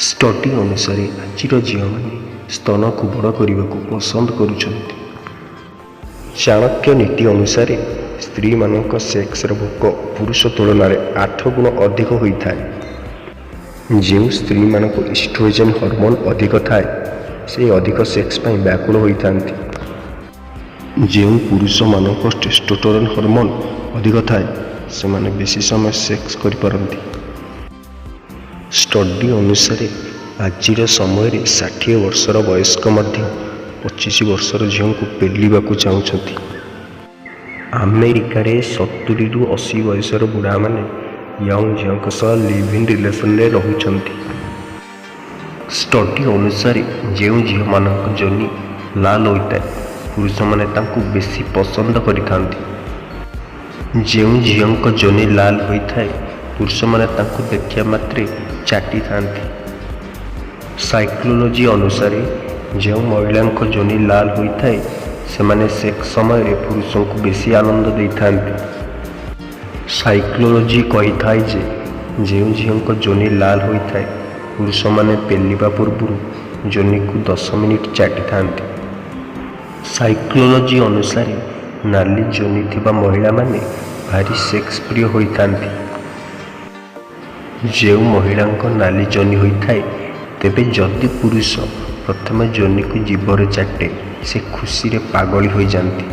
Study ଅନୁସାରେ ଆଜିର ଝିଅମାନେ ସ୍ତନକୁ ବଡ଼ କରିବାକୁ ପସନ୍ଦ କରୁଛନ୍ତି। ଚାଣକ୍ୟ ନୀତି ଅନୁସାରେ ସ୍ତ୍ରୀମାନଙ୍କ ସେକ୍ସର ଭୋକ ପୁରୁଷ ତୁଳନାରେ 8 ଗୁଣ ଅଧିକ ହୋଇଥାଏ। ଯେଉଁ ସ୍ତ୍ରୀମାନଙ୍କୁ ଇଷ୍ଟ୍ରୋଜେନ୍ ହର୍ମୋନ୍ ଅଧିକ ଥାଏ ସେ ଅଧିକ ସେକ୍ସ ପାଇଁ ବ୍ୟାକୁଳ ହୋଇଥାନ୍ତି। ଯେଉଁ ପୁରୁଷମାନଙ୍କ ଟେଷ୍ଟୋଷ୍ଟେରୋନ୍ ହର୍ମୋନ୍ ଅଧିକ ଥାଏ ସେମାନେ ବେଶୀ ସମୟ ସେକ୍ସ କରିପାରନ୍ତି। ଷ୍ଟଡି ଅନୁସାରେ ଆଜିର ସମୟରେ 60 ବର୍ଷର ବୟସ୍କ ମଧ୍ୟ 25 ବର୍ଷର ଝିଅଙ୍କୁ ପେଲିବାକୁ ଚାହୁଁଛନ୍ତି। ଆମେରିକାରେ 70ରୁ 80 ବୟସର ବୁଢ଼ାମାନେ ୟଙ୍ଗ ଝିଅଙ୍କ ସହ ଲିଭ୍ ଇନ୍ ରିଲେସନ୍ରେ ରହୁଛନ୍ତି। ଷ୍ଟଡି ଅନୁସାରେ ଯେଉଁ ଝିଅମାନଙ୍କ ଯୋନି ଲାଲ ହୋଇଥାଏ ପୁରୁଷମାନେ ତାଙ୍କୁ ବେଶୀ ପସନ୍ଦ କରିଥାନ୍ତି। ଯେଉଁ ଝିଅଙ୍କ ଯୋନି ଲାଲ ହୋଇଥାଏ ପୁରୁଷମାନେ ତାଙ୍କୁ ଦେଖିବା ମାତ୍ରେ ଚାଟିଥାନ୍ତି। ସାଇକୋଲୋଜି ଅନୁସାରେ ଯେଉଁ ମହିଳାଙ୍କ ଯୋନି ଲାଲ ହୋଇଥାଏ ସେମାନେ ସେକ୍ସ ସମୟରେ ପୁରୁଷଙ୍କୁ ବେଶୀ ଆନନ୍ଦ ଦେଇଥାନ୍ତି। ସାଇକୋଲୋଜି କହିଥାଏ ଯେ ଯେଉଁ ଝିଅଙ୍କ ଯୋନି ଲାଲ ହୋଇଥାଏ ପୁରୁଷମାନେ ପେଲିବା ପୂର୍ବରୁ ଯୋନିକୁ 10 ମିନିଟ୍ ଚାଟିଥାନ୍ତି। ସାଇକୋଲୋଜି ଅନୁସାରେ ନାଲି ଯୋନି ଥିବା ମହିଳାମାନେ ଭାରି ସେକ୍ସ ପ୍ରିୟ ହୋଇଥାନ୍ତି। ଯେଉଁ ମହିଳାଙ୍କ ନାଲି ଯୋନି ହୋଇଥାଏ ତେବେ ଯଦି ପୁରୁଷ ପ୍ରଥମେ ଯୋନିକୁ ଜିଭରେ ଚାଟେ ସେ ଖୁସିରେ ପାଗଳି ହୋଇଯାନ୍ତି।